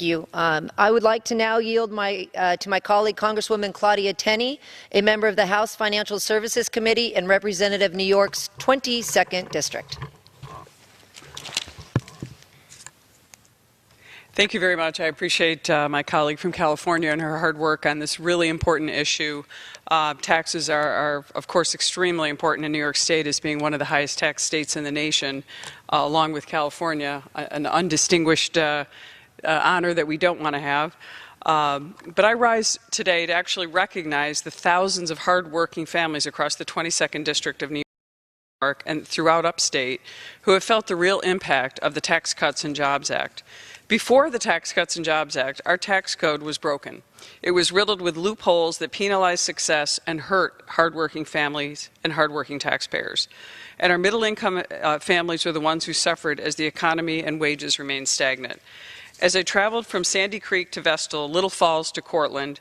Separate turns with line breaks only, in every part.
Thank you. I would like to now yield to my colleague, Congresswoman Claudia Tenney, a member of the House Financial Services Committee and representative of New York's 22nd District.
Thank you very much. I appreciate my colleague from California and her hard work on this really important issue. Taxes are, of course, extremely important in New York State as being one of the highest tax states in the nation, along with California, an undistinguished honor that we don't want to have. But I rise today to actually recognize the thousands of hardworking families across the 22nd District of New York and throughout upstate who have felt the real impact of the Tax Cuts and Jobs Act. Before the Tax Cuts and Jobs Act, our tax code was broken. It was riddled with loopholes that penalized success and hurt hardworking families and hardworking taxpayers. And our middle-income families were the ones who suffered as the economy and wages remained stagnant. As I traveled from Sandy Creek to Vestal, Little Falls to Cortland,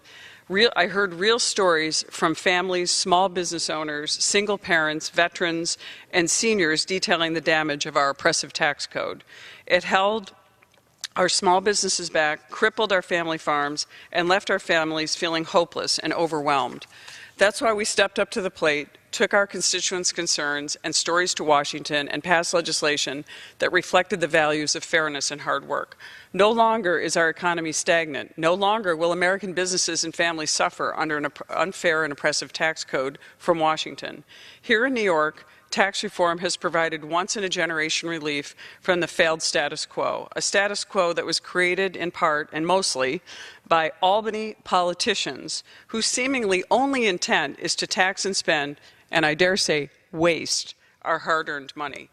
I heard real stories from families, small business owners, single parents, veterans, and seniors detailing the damage of our oppressive tax code. It held our small businesses back, crippled our family farms, and left our families feeling hopeless and overwhelmed. That's why we stepped up to the plate, took our constituents' concerns and stories to Washington, and passed legislation that reflected the values of fairness and hard work. No longer is our economy stagnant. No longer will American businesses and families suffer under an unfair and oppressive tax code from Washington. Here in New York, tax reform has provided once-in-a-generation relief from the failed status quo, a status quo that was created in part and mostly by Albany politicians whose seemingly only intent is to tax and spend, and I dare say waste, our hard-earned money.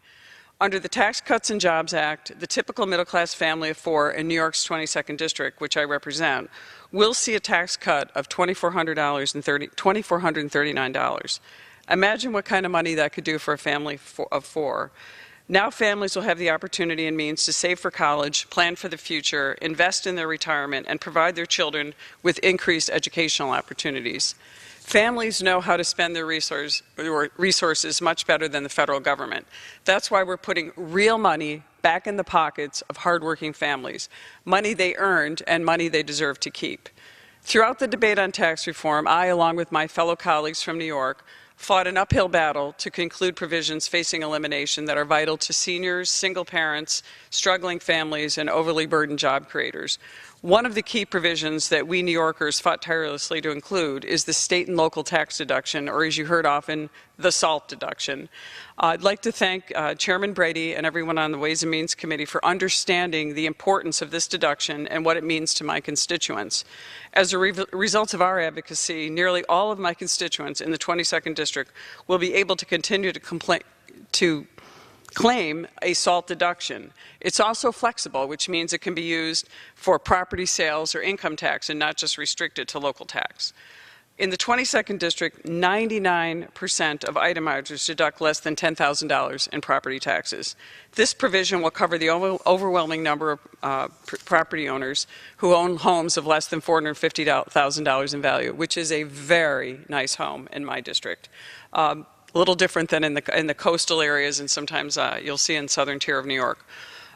Under the Tax Cuts and Jobs Act, the typical middle-class family of four in New York's 22nd District, which I represent, will see a tax cut of $2,439. Imagine what kind of money that could do for a family of four. Now families will have the opportunity and means to save for college, plan for the future, invest in their retirement, and provide their children with increased educational opportunities. Families know how to spend their resources much better than the federal government. That's why we're putting real money back in the pockets of hardworking families, money they earned and money they deserve to keep. Throughout the debate on tax reform, I, along with my fellow colleagues from New York, fought an uphill battle to conclude provisions facing elimination that are vital to seniors, single parents, struggling families, and overly burdened job creators. One of the key provisions that we New Yorkers fought tirelessly to include is the state and local tax deduction, or as you heard often, the SALT deduction. I'd like to thank Chairman Brady and everyone on the Ways and Means Committee for understanding the importance of this deduction and what it means to my constituents. As a result of our advocacy, nearly all of my constituents in the 22nd District will be able to continue to claim a SALT deduction. It's also flexible, which means it can be used for property sales or income tax and not just restricted to local tax. In the 22nd District, 99% of itemizers deduct less than $10,000 in property taxes. This provision will cover the overwhelming number of property owners who own homes of less than $450,000 in value, which is a very nice home in my district. A little different than in the coastal areas and sometimes you'll see in southern tier of New York.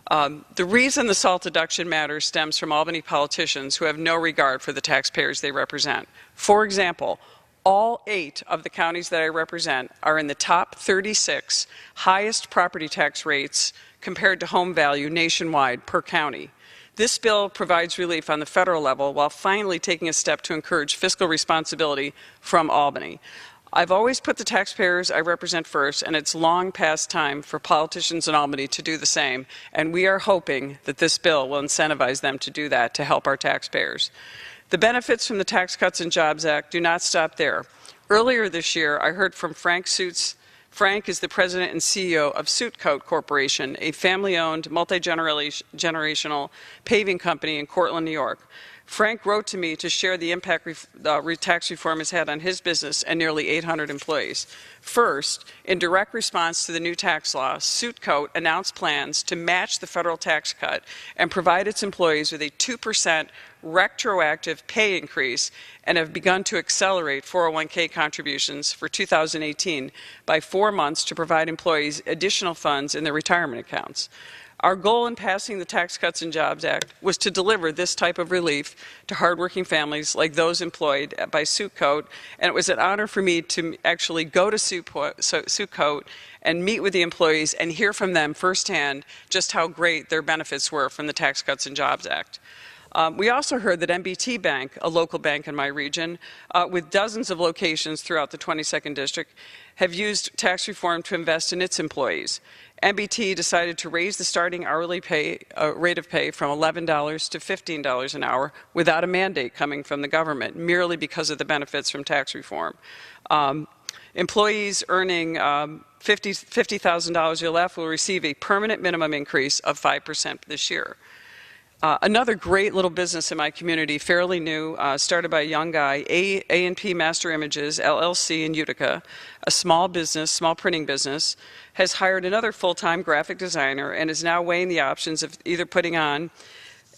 The reason the SALT deduction matters stems from Albany politicians who have no regard for the taxpayers they represent. For example, all 8 of the counties that I represent are in the top 36 highest property tax rates compared to home value nationwide per county. This bill provides relief on the federal level while finally taking a step to encourage fiscal responsibility from Albany. I've always put the taxpayers I represent first, and it's long past time for politicians in Albany to do the same, and we are hoping that this bill will incentivize them to do that to help our taxpayers. The benefits from the Tax Cuts and Jobs Act do not stop there. Earlier this year, I heard from Frank Suits. Frank is the president and CEO of Suitcoat Corporation, a family-owned, multi-generational paving company in Cortland, New York. Frank wrote to me to share the impact tax reform has had on his business and nearly 800 employees. First, in direct response to the new tax law, Suitcoat announced plans to match the federal tax cut and provide its employees with a 2% retroactive pay increase and have begun to accelerate 401k contributions for 2018 by 4 months to provide employees additional funds in their retirement accounts. Our goal in passing the Tax Cuts and Jobs Act was to deliver this type of relief to hardworking families like those employed by Suitcoat, and it was an honor for me to actually go to Suitcoat and meet with the employees and hear from them firsthand just how great their benefits were from the Tax Cuts and Jobs Act. We also heard that MBT Bank, a local bank in my region, with dozens of locations throughout the 22nd District, have used tax reform to invest in its employees. MBT decided to raise the starting hourly rate of pay from $11 to $15 an hour without a mandate coming from the government, merely because of the benefits from tax reform. Employees earning $50,000 or less will receive a permanent minimum increase of 5% this year. Another great little business in my community, fairly new, started by a young guy, A&P Master Images, LLC in Utica, a small business, small printing business, has hired another full-time graphic designer and is now weighing the options of either putting on,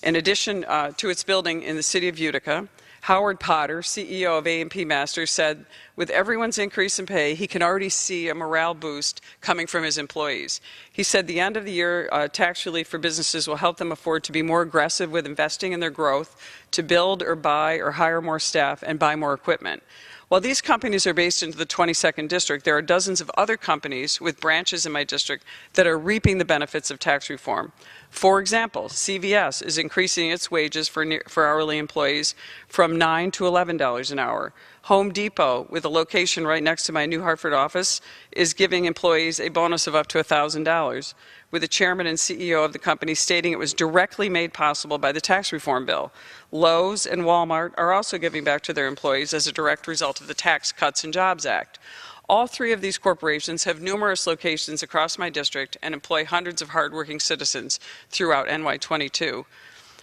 in addition to its building in the city of Utica. Howard Potter, CEO of A&P Masters, said with everyone's increase in pay, he can already see a morale boost coming from his employees. He said the end of the year tax relief for businesses will help them afford to be more aggressive with investing in their growth, to build or buy or hire more staff and buy more equipment. While these companies are based in the 22nd District, there are dozens of other companies with branches in my district that are reaping the benefits of tax reform. For example, CVS is increasing its wages for hourly employees from $9 to $11 an hour. Home Depot, with a location right next to my New Hartford office, is giving employees a bonus of up to $1,000, with the chairman and CEO of the company stating it was directly made possible by the tax reform bill. Lowe's and Walmart are also giving back to their employees as a direct result of the Tax Cuts and Jobs Act. All three of these corporations have numerous locations across my district and employ hundreds of hardworking citizens throughout NY22.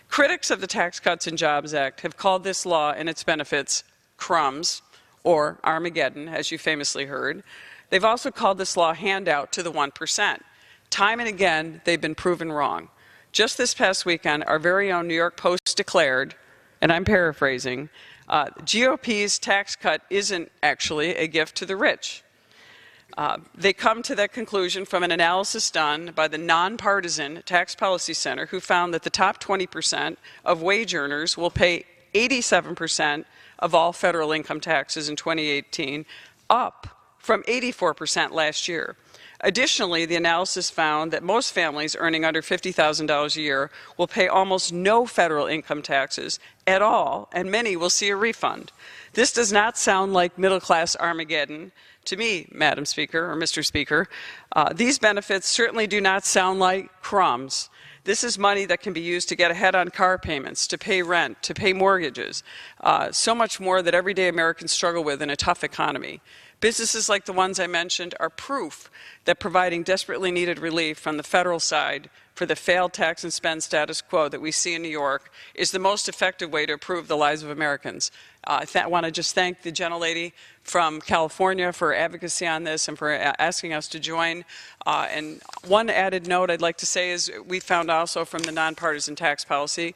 Critics of the Tax Cuts and Jobs Act have called this law and its benefits crumbs, or Armageddon, as you famously heard. They've also called this law handout to the 1%. Time and again, they've been proven wrong. Just this past weekend, our very own New York Post declared, and I'm paraphrasing, GOP's tax cut isn't actually a gift to the rich. They come to that conclusion from an analysis done by the nonpartisan Tax Policy Center, who found that the top 20% of wage earners will pay 87% of all federal income taxes in 2018, up from 84% last year. Additionally, the analysis found that most families earning under $50,000 a year will pay almost no federal income taxes at all, and many will see a refund. This does not sound like middle-class Armageddon to me, Madam Speaker or Mr. Speaker. These benefits certainly do not sound like crumbs. This is money that can be used to get ahead on car payments, to pay rent, to pay mortgages, so much more that everyday Americans struggle with in a tough economy. Businesses like the ones I mentioned are proof that providing desperately needed relief from the federal side for the failed tax and spend status quo that we see in New York is the most effective way to improve the lives of Americans. I want to just thank the gentlelady from California for advocacy on this and for asking us to join. And one added note I'd like to say is we found also from the Nonpartisan Tax Policy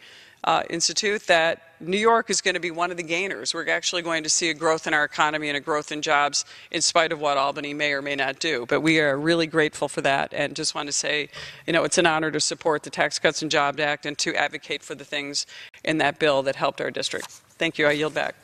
Institute that New York is going to be one of the gainers. We're actually going to see a growth in our economy and a growth in jobs in spite of what Albany may or may not do. But we are really grateful for that and just want to say, it's an honor to support the Tax Cuts and Jobs Act and to advocate for the things in that bill that helped our district. Thank you. I yield back.